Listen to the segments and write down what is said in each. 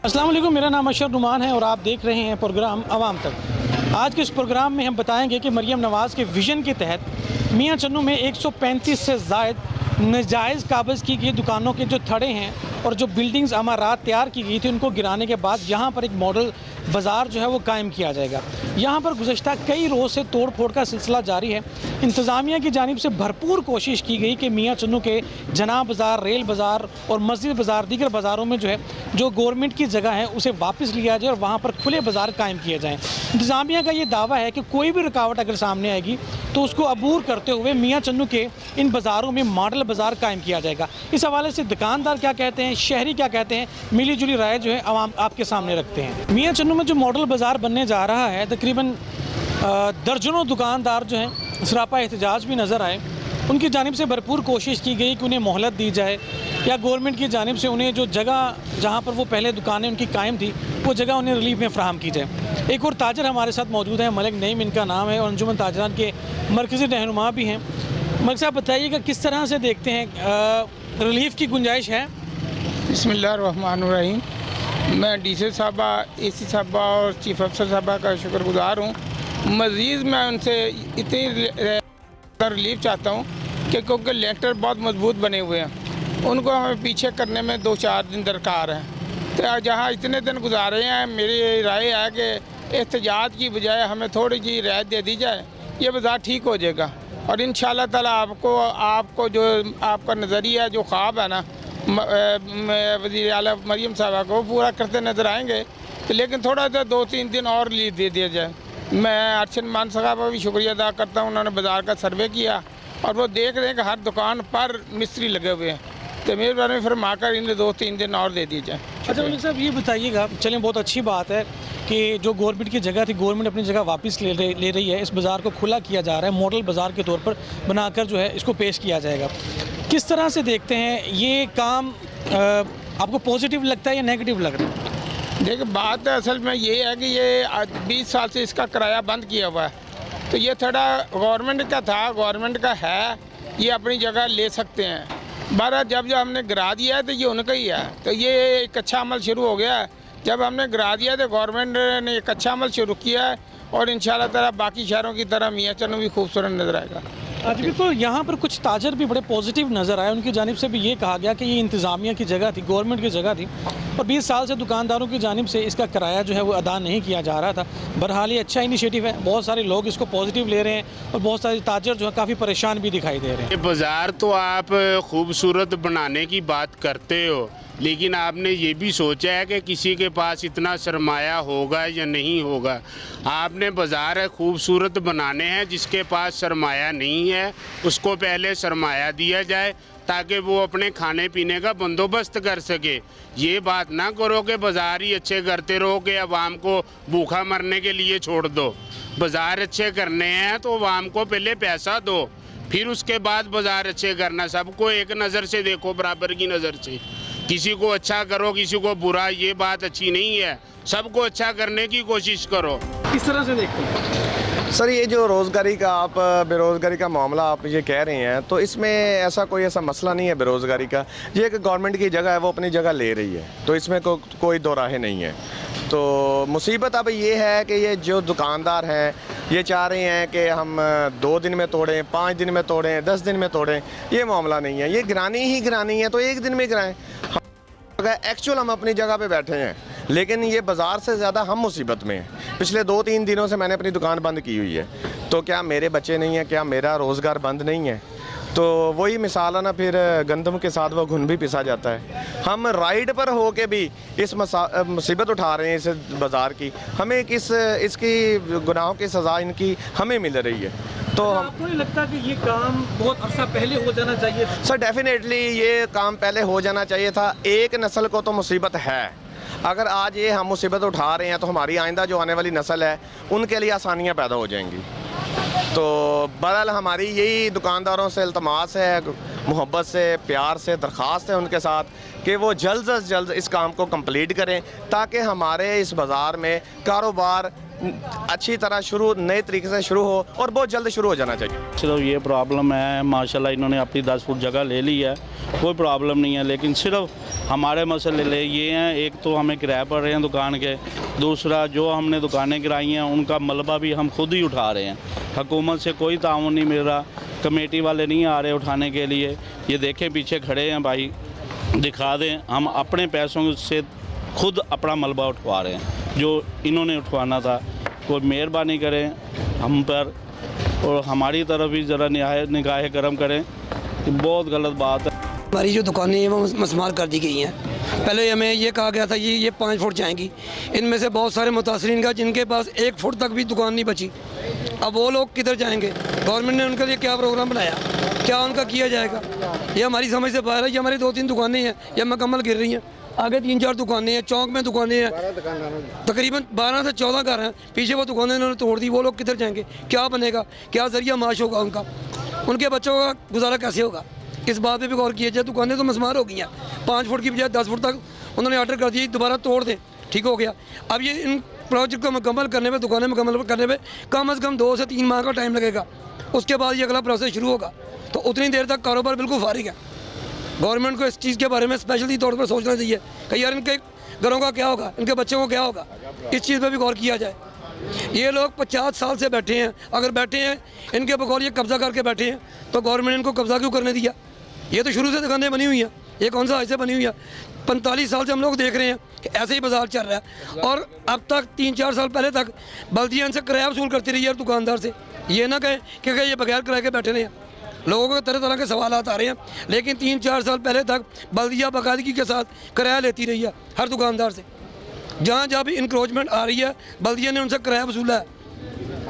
अस्सलाम वालेकुम, मेरा नाम अशरफ नुमान है और आप देख रहे हैं प्रोग्राम आवाम तक। आज के इस प्रोग्राम में हम बताएंगे कि मरियम नवाज़ के विज़न के तहत मियां चन्नू में 135 से ज़ायद नाजायज़ काबज़ की गई दुकानों के जो थड़े हैं और जो बिल्डिंग्स अमारात तैयार की गई थी उनको गिराने के बाद यहाँ पर एक मॉडल बाज़ार जो है वो कायम किया जाएगा। यहाँ पर गुज़श्ता कई रोज़ से तोड़ फोड़ का सिलसिला जारी है। इंतज़ामिया की जानिब से भरपूर कोशिश की गई कि मियां चन्नू के जना बाज़ार, रेल बाज़ार और मस्जिद बाज़ार, दीगर बाज़ारों में जो है जो गवर्नमेंट की जगह है उसे वापस लिया जाए और वहाँ पर खुले बाज़ार कायम किए जाएँ। इंतज़ामिया का ये दावा है कि कोई भी रुकावट अगर सामने आएगी तो उसको अबूर करते हुए मियां चन्नू के इन बाज़ारों में मॉडल बाज़ार कायम किया जाएगा। इस हवाले से दुकानदार क्या कहते हैं, शहरी क्या कहते हैं, मिली जुली राय जो है आवाम आपके सामने रखते हैं। मियां चन्नू में जो मॉडल बाज़ार बनने जा रहा है तकरीबन दर्जनों दुकानदार जो हैं सरापा एहतजाज भी नज़र आए। उनकी जानिब से भरपूर कोशिश की गई कि उन्हें मोहलत दी जाए या गवर्नमेंट की जानिब से उन्हें जो जगह जहाँ पर वो पहले दुकानें उनकी कायम थी वो जगह उन्हें रिलीफ में फ़राहम की जाए। एक और ताजर हमारे साथ मौजूद हैं, मलिक नईम इनका नाम है और अंजुमन ताजरान के मरकज़ी रहनुमा भी हैं। मलिक साहब बताइएगा किस तरह से देखते हैं रिलीफ की गुंजाइश है? बिस्मिल्लाहिर्रहमानिर्रहीम। मैं डीसी साहबा, एसी साहबा और चीफ अफसर साहबा का शुक्रगुजार हूँ। मज़ीद मैं उनसे इतनी रिलीफ चाहता हूँ कि क्योंकि लेंटर बहुत मजबूत बने हुए हैं, उनको हमें पीछे करने में 2-4 दिन दरकार है। तो जहाँ इतने दिन गुजारे हैं, मेरी राय है कि एहतजाज की बजाय हमें थोड़ी जी रियायत दे दी जाए, ये बाज़ार ठीक हो जाएगा। और इंशाअल्लाह ताला आपको जो आपका नज़रिया जो ख्वाब है ना वज़ीर आला मरियम साहबा को पूरा करते नज़र आएंगे। तो लेकिन थोड़ा सा 2-3 दिन और रिलीफ दे दिया जाए। मैं अरशद मान साहब का भी शुक्रिया अदा करता हूँ, उन्होंने बाज़ार का सर्वे किया और वो देख रहे हैं कि हर दुकान पर मिस्त्री लगे हुए हैं। तो मेहरबानी फरमा कर इन्हें 2-3 दिन और दे दिए जाए। अच्छा मलिक साहब ये बताइएगा, चलें बहुत अच्छी बात है कि जो गवर्नमेंट की जगह थी गवर्नमेंट अपनी जगह वापस ले रही है। इस बाज़ार को खुला किया जा रहा है, मॉडल बाज़ार के तौर पर बनाकर जो है इसको पेश किया जाएगा। किस तरह से देखते हैं ये काम, आपको पॉजिटिव लगता है या नेगेटिव लग रहा है? देखिए बात असल में ये है कि ये 20 साल से इसका किराया बंद किया हुआ है, तो ये थोड़ा गवर्नमेंट का था, गवर्नमेंट का है, ये अपनी जगह ले सकते हैं। बारह जब हमने गिरा दिया है तो ये उनका ही है, तो ये एक अच्छा अमल शुरू हो गया है। जब हमने गिरा दिया तो गवर्नमेंट ने एक अच्छा अमल शुरू किया है और इंशाअल्लाह ताला बाकी शहरों की तरह मियां चन्नू भी खूबसूरत नज़र आएगा। आज भी तो यहाँ पर कुछ ताजर भी बड़े पॉजिटिव नज़र आए। उनकी जानिब से भी ये कहा गया कि ये इंतज़ामिया की जगह थी, गवर्नमेंट की जगह थी और 20 साल से दुकानदारों की जानिब से इसका किराया जो है वो अदा नहीं किया जा रहा था। बहरहाल ये अच्छा इनिशिएटिव है, बहुत सारे लोग इसको पॉजिटिव ले रहे हैं और बहुत सारे ताजर जो है काफ़ी परेशान भी दिखाई दे रहे हैं। ये बाज़ार तो आप खूबसूरत बनाने की बात करते हो, लेकिन आपने ये भी सोचा है कि किसी के पास इतना सरमाया होगा या नहीं होगा। आपने बाज़ार खूबसूरत बनाने हैं, जिसके पास सरमाया नहीं है उसको पहले सरमाया दिया जाए ताकि वो अपने खाने पीने का बंदोबस्त कर सके। ये बात ना करो कि बाज़ार ही अच्छे करते रहो कि अवाम को भूखा मरने के लिए छोड़ दो। बाज़ार अच्छे करने हैं तो अवाम को पहले पैसा दो, फिर उसके बाद बाज़ार अच्छे करना। सबको एक नज़र से देखो, बराबर की नज़र से, किसी को अच्छा करो किसी को बुरा, ये बात अच्छी नहीं है। सबको अच्छा करने की कोशिश करो। किस तरह से देखते हैं सर ये जो रोज़गारी का आप बेरोज़गारी का मामला आप ये कह रहे हैं, तो इसमें ऐसा मसला नहीं है बेरोज़गारी का। ये एक गवर्नमेंट की जगह है, वो अपनी जगह ले रही है, तो इसमें कोई दो राहें नहीं है। तो मुसीबत अब ये है कि ये जो दुकानदार हैं ये चाह रहे हैं कि हम 2 दिन में तोड़ें, 5 दिन में तोड़ें, 10 दिन में तोड़ें। ये मामला नहीं है, ये गिरानी है तो 1 दिन में गिराएं। एक्चुअल हम अपनी जगह पे बैठे हैं, लेकिन ये बाज़ार से ज़्यादा हम मुसीबत में हैं। पिछले 2-3 दिनों से मैंने अपनी दुकान बंद की हुई है, तो क्या मेरे बच्चे नहीं हैं, क्या मेरा रोज़गार बंद नहीं है? तो वही मिसाल है ना, फिर गंदम के साथ वो घुन भी पिसा जाता है। हम राइड पर हो के भी इस मुसीबत उठा रहे हैं इस बाज़ार की, हमें इसकी गुनाहों की सज़ा इनकी हमें मिल रही है। तो आपको नहीं लगता कि ये काम बहुत अर्सा पहले हो जाना चाहिए था? सर डेफिनेटली ये काम पहले हो जाना चाहिए था। एक नस्ल को तो मुसीबत है, अगर आज ये हम मुसीबत उठा रहे हैं तो हमारी आइंदा जो आने वाली नस्ल है उनके लिए आसानियाँ पैदा हो जाएंगी। तो बहरहाल हमारी यही दुकानदारों से इल्तमास है, मोहब्बत से, प्यार से दरख्वास्त है उनके साथ कि वो जल्द से जल्द इस काम को कंप्लीट करें ताकि हमारे इस बाज़ार में कारोबार अच्छी तरह शुरू नए तरीके से शुरू हो और बहुत जल्द शुरू हो जाना चाहिए। सिर्फ ये प्रॉब्लम है, माशाल्लाह इन्होंने अपनी 10 फुट जगह ले ली है, कोई प्रॉब्लम नहीं है, लेकिन सिर्फ हमारे मसले ये हैं, एक तो हमें किराए पड़ रहे हैं दुकान के, दूसरा जो हमने दुकानें गिराई हैं उनका मलबा भी हम खुद ही उठा रहे हैं। हुकूमत से कोई ताउन नहीं मिल रहा, कमेटी वाले नहीं आ रहे उठाने के लिए। ये देखें पीछे खड़े हैं भाई, दिखा दें, हम अपने पैसों से खुद अपना मलबा उठवा रहे हैं, जो इन्होंने उठवाना था। कोई मेहरबानी करें हम पर और हमारी तरफ भी ज़रा निगाह करम करें, ये बहुत गलत बात है। हमारी जो दुकानें हैं वो मस्मार कर दी गई हैं। पहले हमें ये कहा गया था ये 5 फुट जाएंगी, इनमें से बहुत सारे मुतासरीन का जिनके पास 1 फुट तक भी दुकान नहीं बची। अब वो लोग किधर जाएंगे? गवर्नमेंट ने उनके लिए क्या प्रोग्राम बनाया, क्या उनका किया जाएगा? ये हमारी समझ से बाहर है। ये हमारी 2-3 दुकानें हैं, ये मुकम्मल गिर रही हैं। आगे 3-4 दुकानें हैं, चौक में दुकानें हैं, तकरीबन 12 से 14 घर हैं। पीछे वो दुकानें इन्होंने तोड़ दी, वो लोग किधर जाएंगे? क्या बनेगा? क्या जरिया माश होगा उनका? उनके बच्चों का गुजारा कैसे होगा? इस बात पे भी गौर किया जाए। दुकानें तो मस्मार हो गई हैं, 5 फुट की बजाय 10 फुट तक उन्होंने ऑर्डर कर दिया, दोबारा तोड़ दें, ठीक हो गया। अब ये इन प्रोजेक्ट को मुकम्मल करने में, दुकानें मुकम्मल करने में कम से कम 2 से 3 माह का टाइम लगेगा। उसके बाद ये अगला प्रोसेस शुरू होगा, तो उतनी देर तक कारोबार बिल्कुल फारिग है। गवर्नमेंट को इस चीज़ के बारे में स्पेशली तौर पर सोचना चाहिए कि यार इनके घरों का क्या होगा, इनके बच्चों को क्या होगा, इस चीज़ पर भी गौर किया जाए। ये लोग 50 साल से बैठे हैं, अगर बैठे हैं इनके बकौल ये कब्ज़ा करके बैठे हैं, तो गवर्नमेंट इनको कब्ज़ा क्यों करने दिया? ये तो शुरू से दुकानें बनी हुई हैं, ये कौन सा ऐसे बनी हुई है? 45 साल से हम लोग देख रहे हैं कि ऐसे ही बाजार चल रहा है। और अब तक 3-4 साल पहले तक बल्दिया इनसे किराया वसूल करती रही है दुकानदार से। ये ना कहें कि ये बगैर किराए के बैठे रहे हैं। लोगों को तरह तरह के सवाल आ रहे हैं, लेकिन 3-4 साल पहले तक बल्दिया बाकायदगी के साथ किराया लेती रही है हर दुकानदार से। जहाँ जहाँ भी इंक्रोचमेंट आ रही है, बल्दिया ने उनसे किराया वसूला है।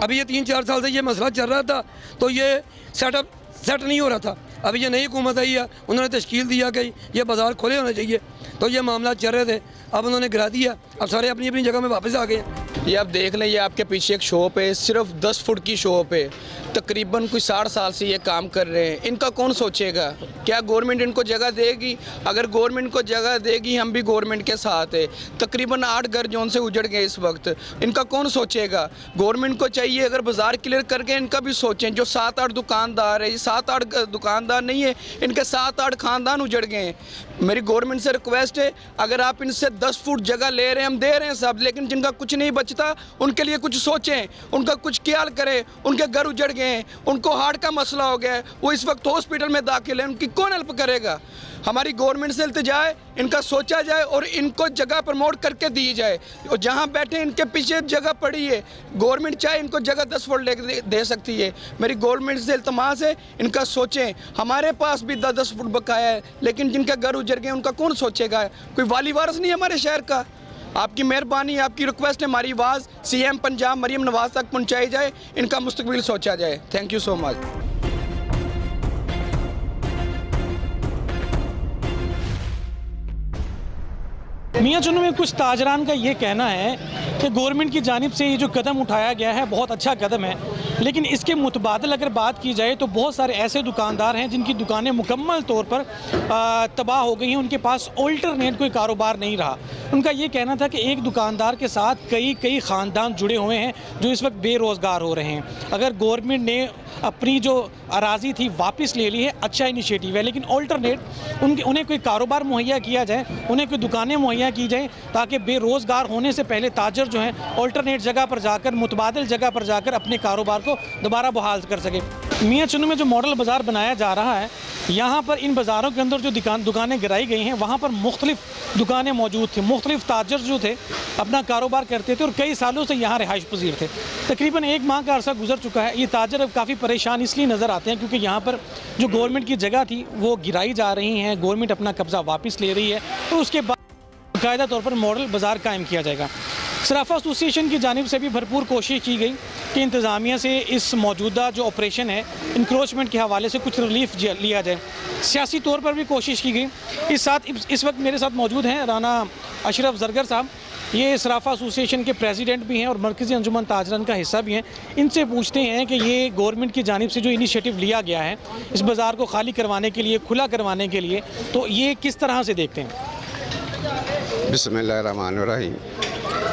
अभी ये 3-4 साल से ये मसला चल रहा था, तो ये सेट नहीं हो रहा था। अभी ये नई हुकूमत आई है, उन्होंने तश्कील दिया कि ये बाज़ार खुले होने चाहिए, तो ये मामला चल रहे थे। अब उन्होंने गिरा दिया, अब सारे अपनी अपनी जगह में वापस आ गए हैं। ये आप देख लें, ये आपके पीछे एक शॉप है, सिर्फ 10 फुट की शॉप है। तकरीबन कोई 60 साल से ये काम कर रहे हैं। इनका कौन सोचेगा? क्या गवर्नमेंट इनको जगह देगी? अगर गवर्नमेंट को जगह देगी, हम भी गवर्नमेंट के साथ है। तकरीबन 8 घर जो उनसे उजड़ गए इस वक्त, इनका कौन सोचेगा? गवर्नमेंट को चाहिए अगर बाज़ार क्लियर करके इनका भी सोचें। जो 7-8 दुकानदार है, ये 7-8 दुकानदार नहीं है, इनके 7-8 ख़ानदान उजड़ गए हैं। मेरी गवर्नमेंट से रिक्वेस्ट है, अगर आप इनसे 10 फुट जगह ले रहे हैं, हम दे रहे हैं सब, लेकिन जिनका कुछ नहीं बचता उनके लिए कुछ सोचें, उनका कुछ ख्याल करें। उनके घर उजड़ गए हैं, उनको हार्ट का मसला हो गया है, वो इस वक्त हॉस्पिटल में दाखिल है, उनकी कौन हेल्प करेगा? हमारी गवर्नमेंट से इल्तिजा है, इनका सोचा जाए और इनको जगह प्रमोट करके दी जाए। और जहाँ बैठे इनके पीछे जगह पड़ी है, गवर्नमेंट चाहे इनको जगह 10 फुट ले दे सकती है। मेरी गवर्नमेंट से इल्तमास है, इनका सोचें। हमारे पास भी 10 फुट बकाया है, लेकिन जिनके घर उजड़ गए उनका कौन सोचेगा? कोई वाली वारस नहीं है हमारे शहर का। आपकी मेहरबानी, आपकी रिक्वेस्ट है, हमारी आवाज़ CM पंजाब मरियम नवाज़ तक पहुँचाई जाए, इनका मुस्तकबिल सोचा जाए। Thank you so much. मियाँ चुन्नू में कुछ ताजरान का ये कहना है कि गवर्नमेंट की जानिब से ये जो कदम उठाया गया है बहुत अच्छा कदम है, लेकिन इसके मुतबादल अगर बात की जाए तो बहुत सारे ऐसे दुकानदार हैं जिनकी दुकानें मुकम्मल तौर पर तबाह हो गई हैं, उनके पास ऑल्टरनेट कोई कारोबार नहीं रहा। उनका ये कहना था कि एक दुकानदार के साथ कई ख़ानदान जुड़े हुए हैं जो इस वक्त बेरोज़गार हो रहे हैं। अगर गवर्नमेंट ने अपनी जो अराज़ी थी वापस ले ली है, अच्छा इनिशिएटिव है, लेकिन ऑल्टरनेट उन्हें कोई कारोबार मुहैया किया जाए, उन्हें कोई दुकानें मुहैया की जाएँ ताकि बेरोज़गार होने से पहले ताजर जो हैं ऑल्टरनेट जगह पर जाकर, मुतबादिल जगह पर जाकर अपने कारोबार को दोबारा बहाल कर सके। मियाँ चुन्नू में जो मॉडल बाज़ार बनाया जा रहा है, यहाँ पर इन बाज़ारों के अंदर जो दुकानें गिराई गई हैं, वहाँ पर मुख्तलिफ़ दुकानें मौजूद थी, मुख्तलिफ़ ताजर जो थे अपना कारोबार करते थे और कई सालों से यहाँ रिहाइश पजीर थे। तकरीबन 1 माह का अरसा गुजर चुका है। ये ताजर अब काफ़ी परेशान इसलिए नज़र आते हैं क्योंकि यहाँ पर जो गवर्नमेंट की जगह थी वो गिराई जा रही हैं, गवर्नमेंट अपना कब्ज़ा वापस ले रही है और उसके बाद बाकायदा तौर पर मॉडल बाज़ार कायम किया जाएगा। सराफा एसोसिएशन की जानिब से भी भरपूर कोशिश की गई कि इंतज़ामिया से इस मौजूदा जो ऑपरेशन है इंक्रोचमेंट के हवाले से कुछ रिलीफ लिया जाए। सियासी तौर पर भी कोशिश की गई। इस वक्त मेरे साथ मौजूद हैं राना अशरफ जरगर साहब, ये सराफा एसोसिएशन के प्रेसिडेंट भी हैं और मरकज़ी अंजुमन ताजरान का हिस्सा भी हैं। इनसे पूछते हैं कि ये गवर्नमेंट की जानिब से जो इनिशिएटिव लिया गया है इस बाज़ार को खाली करवाने के लिए, खुला करवाने के लिए, तो ये किस तरह से देखते हैं? बिस्मिल्लाहिर्रहमानिर्रहीम।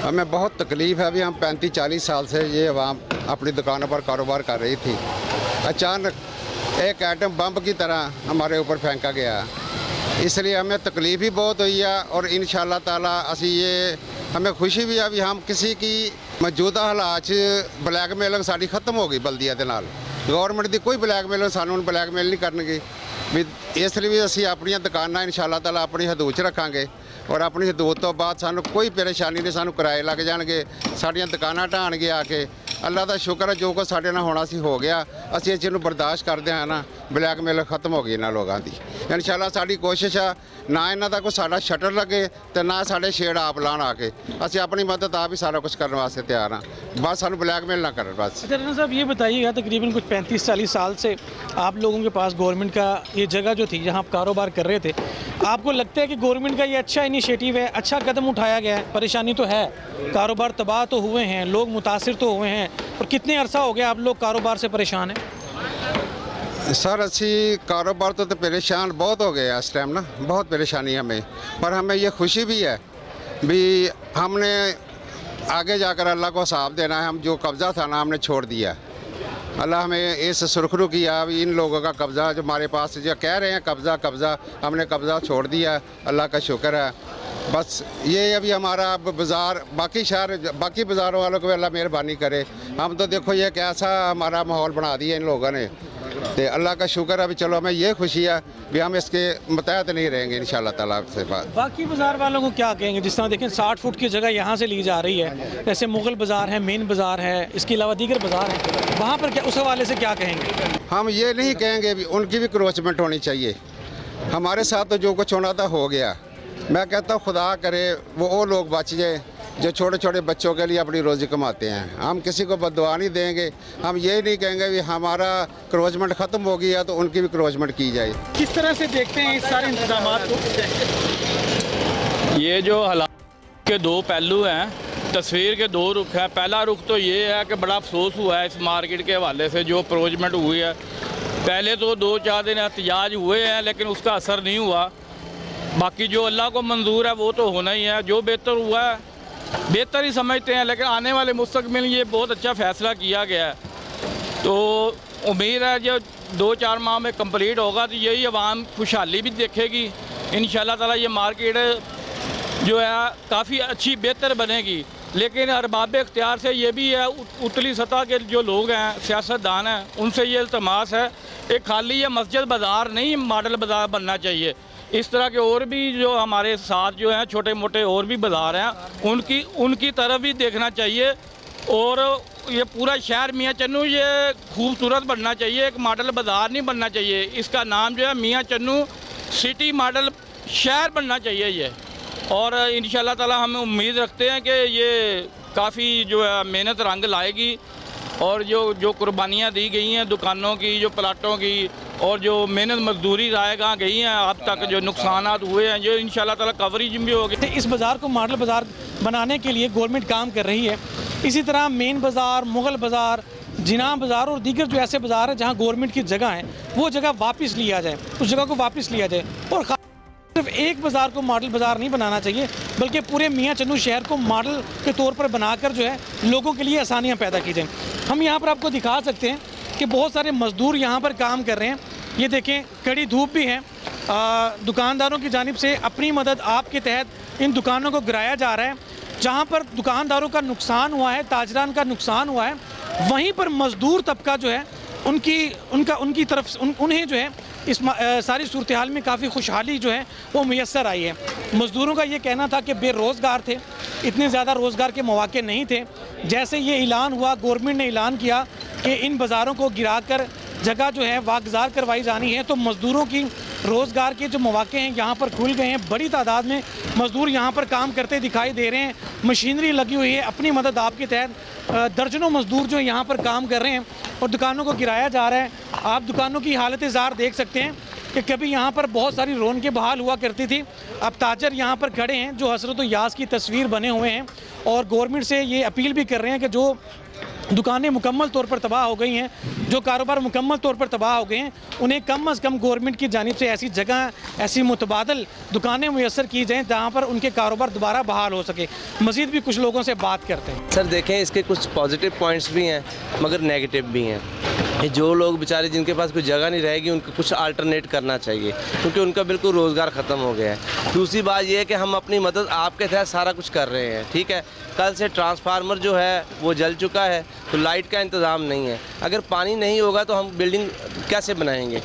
हमें बहुत तकलीफ़ है। अभी हम 35-40 साल से ये आवाम अपनी दुकानों पर कारोबार कर रही थी, अचानक एक एटम बम की तरह हमारे ऊपर फेंका गया, इसलिए हमें तकलीफ़ भी बहुत हुई है। और इंशाअल्लाह ताला असी ये हमें खुशी भी है भी हम किसी की मौजूदा हालात ब्लैकमेलिंग साड़ी खत्म हो गई बल्दिया के नाल, गौरमेंट की कोई ब्लैकमेलिंग सानू ब्लैकमेल नहीं करनगे भी, इसलिए भी असी अपनी दुकानां इंशाअल्लाह ताला अपनी हदूद च रखांगे और अपनी हदूद तो बाद सानू कोई परेशानी नहीं, सानू किराए लग जाएंगे, साड़ियाँ दुकानां ढाणगे आके। अल्लाह का शुक्र है जो कुछ साढ़े नाल होना सी हो गया, असी इस चीज़ को बर्दाश्त करते हैं ना, ब्लैकमेल खत्म हो गई इन्होंने लोगों की। इंशाअल्लाह साड़ी कोशिश है ना इन्हों का कोई साड़ा शटर लगे तो ना साढ़े शेड आप लाण आके, असी अपनी मदद आप ही सारा कुछ करने वास्ते तैयार हाँ, बस सानू ब्लैकमेल ना करें बस। अच्छा राना साहब, ये बताइएगा तकरीबन कुछ 35-40 साल से आप लोगों के पास गवर्नमेंट का ये जगह जो थी जहाँ आप कारोबार कर रहे थे, आपको लगता है कि गवर्नमेंट का ये अच्छा इनिशिएटिव है, अच्छा कदम उठाया गया है? परेशानी तो है, कारोबार तबाह तो हुए हैं, लोग मुतासिर तो हुए हैं, और कितने अरसा हो गया आप लोग कारोबार से परेशान हैं? सर असी कारोबार तो परेशान बहुत हो गए इस टाइम ना, बहुत परेशानी हमें, पर हमें ये खुशी भी है भी हमने आगे जाकर अल्लाह को हिसाब देना है। हम जो कब्ज़ा था ना हमने छोड़ दिया, अल्लाह हमें इस सुरखरू किया। अभी इन लोगों का कब्ज़ा जो हमारे पास जो कह रहे हैं कब्ज़ा हमने कब्ज़ा छोड़ दिया, अल्लाह का शुक्र है। बस ये अभी हमारा बाज़ार बाकी शहर बाकी बाज़ारों वालों को भी अल्लाह मेहरबानी करे। हम तो देखो ये कैसा हमारा माहौल बना दिया इन लोगों ने, तो अल्लाह का शुक्र है। अभी चलो हमें ये खुशी है भी हम इसके मुतहत नहीं रहेंगे इंशाअल्लाह ताला से। बाकी बाज़ार वालों को क्या कहेंगे? जिस तरह देखें 60 फुट की जगह यहाँ से ली जा रही है, जैसे मुगल बाज़ार है, मेन बाज़ार है, इसके अलावा दीगर बाज़ार हैं, वहाँ पर क्या उस हवाले से क्या कहेंगे? हम ये नहीं कहेंगे भी उनकी भी क्रोचमेंट होनी चाहिए। हमारे साथ तो जो कुछ होना था हो गया। मैं कहता हूँ खुदा करे वो लोग बच जाए जो छोटे छोटे बच्चों के लिए अपनी रोज़ी कमाते हैं। हम किसी को बददुआ नहीं देंगे, हम ये नहीं कहेंगे भी हमारा क्रोचमेंट ख़त्म हो गया तो उनकी भी क्रोचमेंट की जाए। किस तरह से देखते हैं इस सारे इंतजाम को? ये जो हालात के दो पहलू हैं, तस्वीर के दो रुख हैं। पहला रुख तो ये है कि बड़ा अफसोस हुआ है इस मार्केट के हवाले से जो अप्रोचमेंट हुई है। पहले तो 2-4 दिन एहतजाज हुए हैं लेकिन उसका असर नहीं हुआ। बाकी जो अल्लाह को मंजूर है वो तो होना ही है। जो बेहतर हुआ है बेहतर ही समझते हैं, लेकिन आने वाले मुस्तकबिल ये बहुत अच्छा फ़ैसला किया गया है। तो उम्मीद है जो 2-4 माह में कंप्लीट होगा तो यही आवाम खुशहाली भी देखेगी इंशाअल्लाह ताला। ये मार्केट जो है काफ़ी अच्छी बेहतर बनेगी। लेकिन अरबाब इख्तियार से ये भी है, उतली सतह के जो लोग हैं सियासतदान हैं, उनसे ये इल्तमास है एक खाली ये मस्जिद बाज़ार नहीं मॉडल बाज़ार बनना चाहिए। इस तरह के और भी जो हमारे साथ जो हैं छोटे मोटे और भी बाज़ार हैं उनकी तरफ भी देखना चाहिए। और ये पूरा शहर मियाँ चन्नू ये खूबसूरत बनना चाहिए, एक मॉडल बाज़ार नहीं बनना चाहिए। इसका नाम जो है मियाँ चन्नू सिटी मॉडल शहर बनना चाहिए ये। और इंशाअल्लाह ताला हम उम्मीद रखते हैं कि ये काफ़ी जो है मेहनत रंग लाएगी और जो कुर्बानियाँ दी गई हैं दुकानों की, जो प्लाटों की, और जो मेहनत मजदूरी रायगा गई हैं अब तक, जो नुकसानात हुए हैं, जो इंशाअल्लाह ताला कवरेज भी होगी। इस बाज़ार को मॉडल बाज़ार बनाने के लिए गवर्नमेंट काम कर रही है। इसी तरह मेन बाज़ार, मुगल बाज़ार, जिना बाज़ार और दीगर जो ऐसे बाज़ार हैं जहाँ गवर्नमेंट की जगह है वो जगह वापस लिया जाए, उस जगह को वापस लिया जाए। और सिर्फ एक बाज़ार को मॉडल बाज़ार नहीं बनाना चाहिए बल्कि पूरे मियाँ चन्नू शहर को मॉडल के तौर पर बनाकर जो है लोगों के लिए आसानियाँ पैदा की जाएँ। हम यहाँ पर आपको दिखा सकते हैं कि बहुत सारे मज़दूर यहाँ पर काम कर रहे हैं। ये देखें कड़ी धूप भी है। दुकानदारों की जानिब से अपनी मदद आपके तहत इन दुकानों को गिराया जा रहा है। जहाँ पर दुकानदारों का नुकसान हुआ है, ताजरान का नुकसान हुआ है, वहीं पर मज़दूर तबका जो है उनकी तरफ उन्हें जो है इस सारी सूरत हाल में काफ़ी खुशहाली जो है वो मैसर आई है। मज़दूरों का ये कहना था कि बेरोज़गार थे, इतने ज़्यादा रोज़गार के मौके नहीं थे। जैसे ये ऐलान हुआ, गवर्नमेंट ने ऐलान किया कि इन बाज़ारों को गिराकर जगह जो है वागज़ार करवाई जानी है, तो मज़दूरों की रोज़गार के जो मौके हैं यहाँ पर खुल गए हैं। बड़ी तादाद में मज़दूर यहाँ पर काम करते दिखाई दे रहे हैं। मशीनरी लगी हुई है। अपनी मदद आपके तहत दर्जनों मज़दूर जो यहाँ पर काम कर रहे हैं और दुकानों को गिराया जा रहा है। आप दुकानों की हालत ज़ार देख सकते हैं कि कभी यहाँ पर बहुत सारी रौनकें बहाल हुआ करती थी। अब ताजर यहाँ पर खड़े हैं जो हसरत यास की तस्वीर बने हुए हैं और गवर्नमेंट से ये अपील भी कर रहे हैं कि जो दुकानें मुकम्मल तौर पर तबाह हो गई हैं, जो कारोबार मुकम्मल तौर पर तबाह हो गए हैं, उन्हें कम अज़ कम गवर्नमेंट की जानिब से ऐसी जगह, ऐसी मुतबादल दुकानें मुयस्सर की जाएँ जहाँ पर उनके कारोबार दोबारा बहाल हो सके। मज़ीद भी कुछ लोगों से बात करते हैं। सर देखें, इसके कुछ पॉजिटिव पॉइंट्स भी हैं मगर नेगेटिव भी हैं। जो लोग बेचारे जिनके पास कोई जगह नहीं रहेगी, उनको कुछ अल्टरनेट करना चाहिए, क्योंकि उनका बिल्कुल रोज़गार ख़त्म हो गया है। दूसरी बात यह है कि हम अपनी मदद आपके तहत सारा कुछ कर रहे हैं, ठीक है। कल से ट्रांसफार्मर जो है वो जल चुका है, तो लाइट का इंतज़ाम नहीं है। अगर पानी नहीं होगा तो हम बिल्डिंग कैसे बनाएंगे?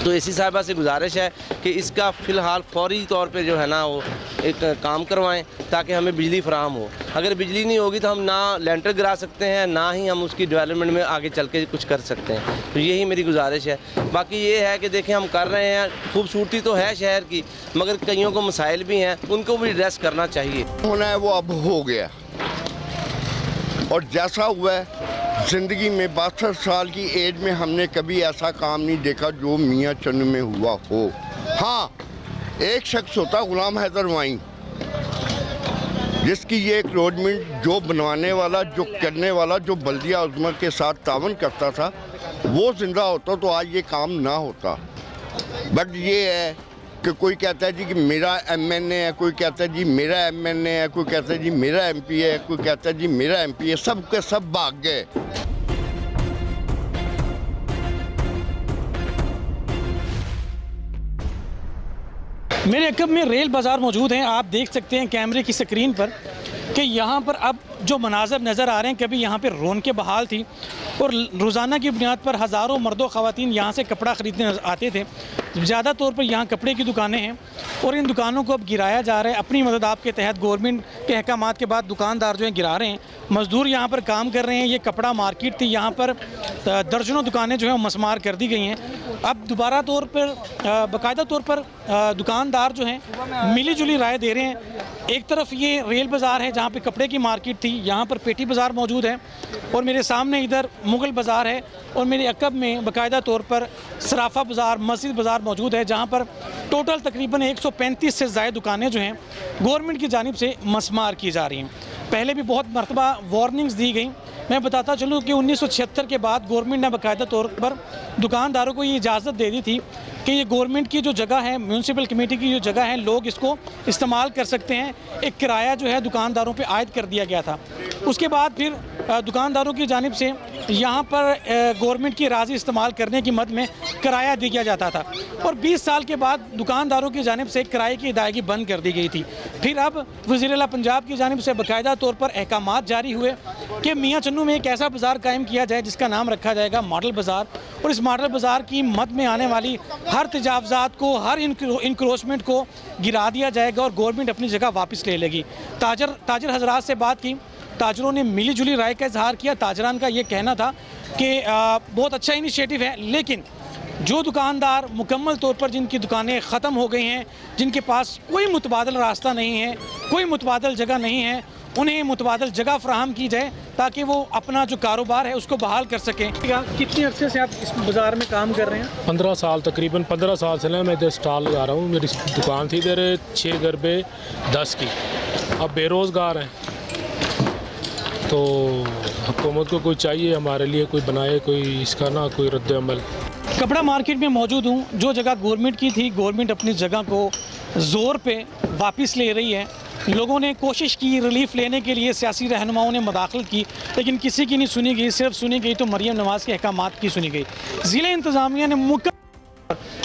तो एसी साहिबा से गुजारिश है कि इसका फ़िलहाल फौरी तौर पे जो है ना वो एक काम करवाएं ताकि हमें बिजली फराहम हो। अगर बिजली नहीं होगी तो हम ना लेंटर गिरा सकते हैं, ना ही हम उसकी डेवलपमेंट में आगे चल के कुछ कर सकते हैं। तो यही मेरी गुजारिश है। बाकी ये है कि देखें, हम कर रहे हैं, खूबसूरती तो है शहर की, मगर कईयों को मसाइल भी हैं, उनको भी एड्रेस करना चाहिए। होना है वो अब हो गया, और जैसा हुआ है ज़िंदगी में 62 साल की एज में हमने कभी ऐसा काम नहीं देखा जो मियाँ चन्नू में हुआ हो। हाँ, एक शख्स होता गुलाम हैदर वाई, जिसकी ये एक रोडमेंट जो बनवाने वाला, जो करने वाला, जो बल्दिया उज़्मा के साथ तावन करता था, वो ज़िंदा होता तो आज ये काम ना होता। बट ये है कि कोई कहता है जी कि मेरा एमएनए है, कोई कहता है जी मेरा एमएनए है, कोई कहता है जी मेरा एमपी है, कोई कहता है जी मेरा एमपी है, सब के सब भाग गए। मेरे अकब में रेल बाज़ार मौजूद हैं। आप देख सकते हैं कैमरे की स्क्रीन पर कि यहाँ पर अब जो मनाज़र नज़र आ रहे हैं, कभी यहाँ पर रौनकें बहाल थी और रोज़ाना की बुनियाद पर हज़ारों मर्दों ख़वातीन यहाँ से कपड़ा ख़रीदने आते थे। ज़्यादा तौर पर यहाँ कपड़े की दुकानें हैं और इन दुकानों को अब गिराया जा रहा है। अपनी मदद आपके तहत गवर्नमेंट के अहकामात के बाद दुकानदार जो हैं गिरा रहे हैं, मज़दूर यहाँ पर काम कर रहे हैं। ये कपड़ा मार्केट थी, यहाँ पर दर्जनों दुकानें जो हैं मसमार कर दी गई हैं। अब दोबारा तौर पर बाकायदा तौर पर दुकानदार जो हैं मिली जुली राय दे रहे हैं। एक तरफ ये रेल बाज़ार है जहाँ पे कपड़े की मार्केट थी, यहाँ पर पेटी बाज़ार मौजूद है और मेरे सामने इधर मुग़ल बाज़ार है और मेरे अकब में बाकायदा तौर पर सराफा बाज़ार, मस्जिद बाज़ार मौजूद है, जहाँ पर टोटल तकरीबन 135 से ज़ायद दुकानें जो हैं गवर्नमेंट की जानिब से मसमार की जा रही हैं। पहले भी बहुत मरतबा वार्निंग्स दी गई। मैं बताता चलूँ कि 1976 के बाद गवर्नमेंट ने बाकायदा तौर पर दुकानदारों को ये इजाज़त दे दी थी कि ये गवर्नमेंट की जो जगह है, म्यूनसिपल कमेटी की जो जगह है, लोग इसको इस्तेमाल कर सकते हैं। एक किराया जो है दुकानदारों पे आयद कर दिया गया था। उसके बाद फिर दुकानदारों की जानिब से यहाँ पर गवर्नमेंट की राज़ी इस्तेमाल करने की मद में किराया दिया जाता था और 20 साल के बाद दुकानदारों की जानिब से किराए की अदायगी बंद कर दी गई थी। फिर अब वज़ीर आला पंजाब की जानिब से बाकायदा तौर पर अहकामात जारी हुए कि मियाँ चन्नू में एक ऐसा बाज़ार कायम किया जाए जिसका नाम रखा जाएगा मॉडल बाज़ार, और इस मॉडल बाज़ार की मद में आने वाली हर तजावज़ात को, हर इंक्रोचमेंट को गिरा दिया जाएगा और गवर्नमेंट अपनी जगह वापस ले लेगी। ताजर हजरात से बात की, ताजरों ने मिली जुली राय का इजहार किया। ताजरान का ये कहना था कि बहुत अच्छा इनिशिएटिव है, लेकिन जो दुकानदार मुकम्मल तौर पर जिनकी दुकानें ख़त्म हो गई हैं, जिनके पास कोई मुतबादल रास्ता नहीं है, कोई मुतबादल जगह नहीं है, उन्हें मुतबादल जगह फ्राहम की जाए ताकि वो अपना जो कारोबार है उसको बहाल कर सकें। कितने अर्से से आप इस बाज़ार में काम कर रहे हैं? 15 साल, तकरीबन 15 साल से ना मैं इधर स्टॉल लगा रहा हूँ। मेरी दुकान थी इधर 6 गरबे 10 की। अब बेरोज़गार हैं, तो हुकूमत को कोई चाहिए हमारे लिए, कोई बनाए, कोई इसका ना कोई रद्द अमल। कपड़ा मार्केट में मौजूद हूँ। जो जगह गवर्नमेंट की थी, गवर्नमेंट अपनी जगह को ज़ोर पे वापस ले रही है। लोगों ने कोशिश की रिलीफ लेने के लिए, सियासी रहनुमाओं ने मदाखलत की, लेकिन किसी की नहीं सुनी गई। सिर्फ सुनी गई तो मरियम नवाज़ के अहकामात की सुनी गई। ज़िला इंतज़ामिया ने मुकम्मल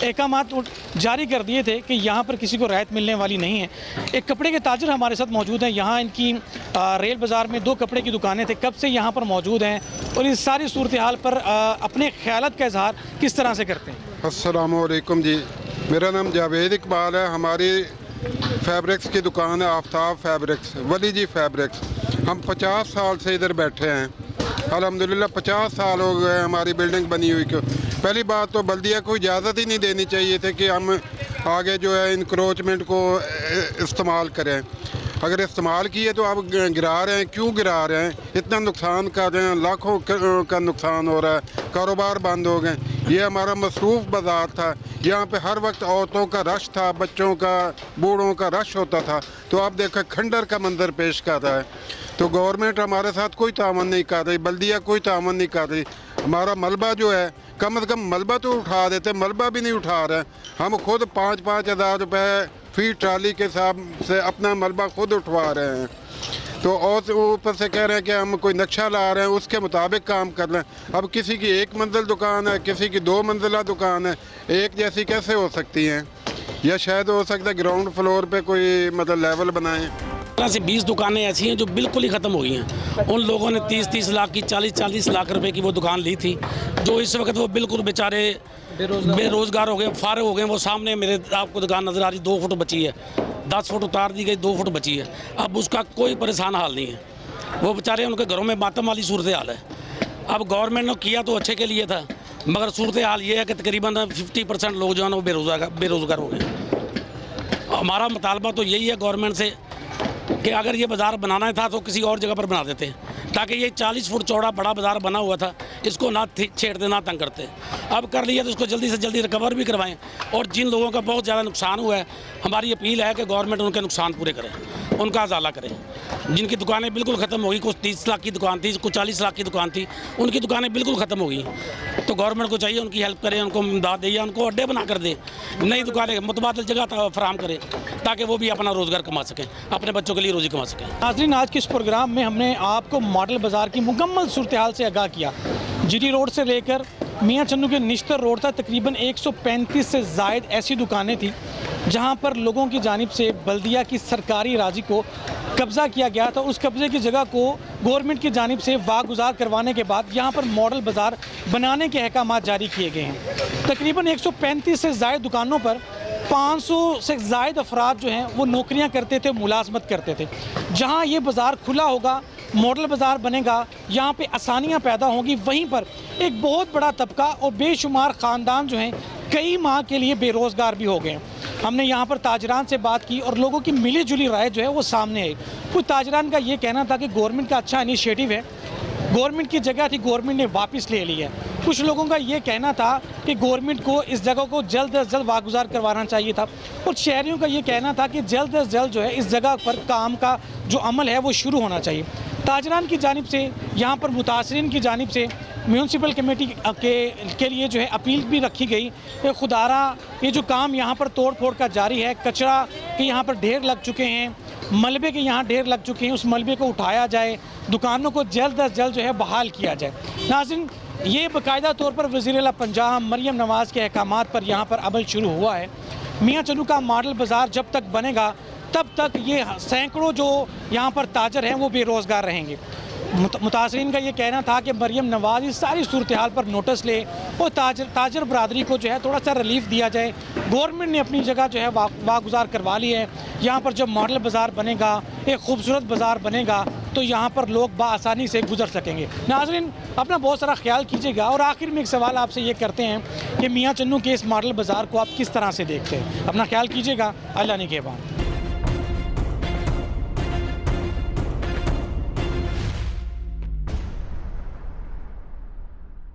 अहकामात जारी कर दिए थे कि यहाँ पर किसी को राहत मिलने वाली नहीं है। एक कपड़े के ताजर हमारे साथ मौजूद हैं। यहाँ इनकी रेल बाज़ार में 2 कपड़े की दुकानें थे, कब से यहाँ पर मौजूद हैं और इस सारी सूरत हाल पर अपने ख्यालात का इजहार किस तरह से करते हैं? अस्सलामु अलैकुम जी, मेरा नाम जावेद इकबाल है। हमारी फैब्रिक्स की दुकान है आफ्ताब फैब्रिक्स, वली जी फैब्रिक्स। हम 50 साल से इधर बैठे हैं। अल्हम्दुलिल्लाह 50 साल हो गए हमारी बिल्डिंग बनी हुई को। पहली बात तो बल्दिया को इजाज़त ही नहीं देनी चाहिए थी कि हम आगे जो है इंक्रोचमेंट को इस्तेमाल करें। अगर इस्तेमाल किए तो आप गिरा रहे हैं, क्यों गिरा रहे हैं? इतना नुकसान कर रहे हैं, लाखों का नुकसान हो रहा है, कारोबार बंद हो गए। ये हमारा मसरूफ़ बाज़ार था। यहाँ पे हर वक्त औरतों का रश था, बच्चों का, बूढ़ों का रश होता था। तो आप देखो खंडर का मंजर पेश कर रहा है। तो गवर्नमेंट हमारे साथ कोई तावन नहीं कर रही, बल्दिया कोई तावन नहीं कर रही। हमारा मलबा जो है, कम से कम मलबा तो उठा देते, मलबा भी नहीं उठा रहे। हम खुद 5-5 हज़ार रुपये फी ट्राली के हिसाब से अपना मलबा खुद उठवा रहे हैं। तो और ऊपर से कह रहे हैं कि हम कोई नक्शा ला रहे हैं, उसके मुताबिक काम कर रहे हैं। अब किसी की 1 मंजिल दुकान है, किसी की 2 मंजिला दुकान है, एक जैसी कैसे हो सकती हैं? या शायद हो सकता है ग्राउंड फ्लोर पे कोई मतलब लेवल बनाएं। 20 दुकानें ऐसी हैं जो बिल्कुल ही ख़त्म हो गई हैं। उन लोगों ने 30-30 लाख की, 40-40 लाख रुपए की वो दुकान ली थी, जो इस वक्त वो बिल्कुल बेचारे बेरोज़गार हो गए, फारग हो गए। वो सामने मेरे आपको दुकान नज़र आ रही, 2 फुट बची है, 10 फुट उतार दी गई, 2 फुट बची है। अब उसका कोई परेशान हाल नहीं है। वो बेचारे उनके घरों में मातम वाली सूरत हाल है। अब गवर्नमेंट ने किया तो अच्छे के लिए था, मगर सूरत हाल ये है कि तकरीबन 50% लोग जो है ना वो बेरोज़गार हो गए। हमारा मुतालबा तो यही है गवर्नमेंट से कि अगर ये बाज़ार बनाना था तो किसी और जगह पर बना देते, ताकि ये 40 फुट चौड़ा बड़ा बाज़ार बना हुआ था, इसको ना छेड़ते ना तंग करते। अब कर लिया तो इसको जल्दी से जल्दी रिकवर भी करवाएं। और जिन लोगों का बहुत ज़्यादा नुकसान हुआ है, हमारी अपील है कि गवर्नमेंट उनके नुकसान पूरे करे, उनका अजाला करे। जिनकी दुकानें बिल्कुल ख़त्म हो गई, कुछ 30 लाख की दुकान थी, कुछ 40 लाख की दुकान थी, उनकी दुकानें बिल्कुल ख़त्म हो गई। तो गवर्नमेंट को चाहिए उनकी हेल्प करे, उनको इमदाद दे, उनको अड्डे बना कर दे, नई दुकानें मुतबादल जगह फराहम करे, ताकि वो भी अपना रोज़गार कमा सकें, अपने बच्चों के लिए रोज़ी कमा सकें। नाज़रीन, आज के इस प्रोग्राम में हमने आपको मॉडल बाज़ार की मुकम्मल सूरत हाल से आगाह किया। जीटी रोड से लेकर मियाँ चन्नू के निश्तर रोड तक तकरीबन 135 से ज़ायद ऐसी दुकानें थी जहां पर लोगों की जानिब से बल्दिया की सरकारी राजी को कब्ज़ा किया गया था। उस कब्ज़े की जगह को गवर्नमेंट की जानिब से वागुजार करवाने के बाद यहाँ पर मॉडल बाज़ार बनाने के अहकामात जारी किए गए हैं। तकरीबन 135 से ज़ायद दुकानों पर 500 से ज़ायद अफराद जो हैं वो नौकरियाँ करते थे, मुलाजमत करते थे। जहाँ ये बाज़ार खुला होगा, मॉडल बाज़ार बनेगा, यहाँ पे आसानियाँ पैदा होंगी, वहीं पर एक बहुत बड़ा तबका और बेशुमार ख़ानदान जो हैं कई माह के लिए बेरोज़गार भी हो गए। हमने यहाँ पर ताजरान से बात की और लोगों की मिली जुली राय जो है वो सामने आई। कुछ ताजरान का ये कहना था कि गवर्नमेंट का अच्छा इनिशिएटिव है, गवर्नमेंट की जगह थी, गवर्नमेंट ने वापस ले ली है। कुछ लोगों का ये कहना था कि गवर्नमेंट को इस जगह को जल्द अज जल्द वागुजार करवाना चाहिए था। और शहरियों का ये कहना था कि जल्द अज जल्द जो है इस जगह पर काम का जो अमल है वो शुरू होना चाहिए। ताजरान की जानिब से, यहाँ पर मुतासरीन की जानिब से म्यूनसिपल कमेटी के लिए जो है अपील भी रखी गई कि खुदारा ये जो काम यहाँ पर तोड़ फोड़ का जारी है, कचरा के यहाँ पर ढेर लग चुके हैं, मलबे के यहाँ ढेर लग चुके हैं, उस मलबे को उठाया जाए, दुकानों को जल्द अज जल्द जो है बहाल किया जाए। नाज़रीन, ये बाकायदा तौर पर वज़ीर-ए-आला पंजाब मरियम नवाज़ के अहकामात पर यहाँ पर अमल शुरू हुआ है। मियाँ चन्नू का मॉडल बाज़ार जब तक बनेगा तब तक ये सैकड़ों जो यहाँ पर ताजर हैं वो बेरोज़गार रहेंगे। मुतासरीन का ये कहना था कि मरियम नवाज़ इस सारी सूरत हाल पर नोटिस ले और ताजर बरादरी को जो है थोड़ा सा रिलीफ दिया जाए। गवर्नमेंट ने अपनी जगह जो है वागुजार करवा ली है। यहाँ पर जब मॉडल बाज़ार बनेगा, एक खूबसूरत बाज़ार बनेगा, तो यहाँ पर लोग बआसानी से गुजर सकेंगे। नाज़रीन, अपना बहुत सारा ख्याल कीजिएगा। और आखिर में एक सवाल आपसे ये करते हैं कि मियाँ चन्नू के इस मॉडल बाज़ार को आप किस तरह से देखते हैं? अपना ख्याल कीजिएगा। अल्लाह निगहबान।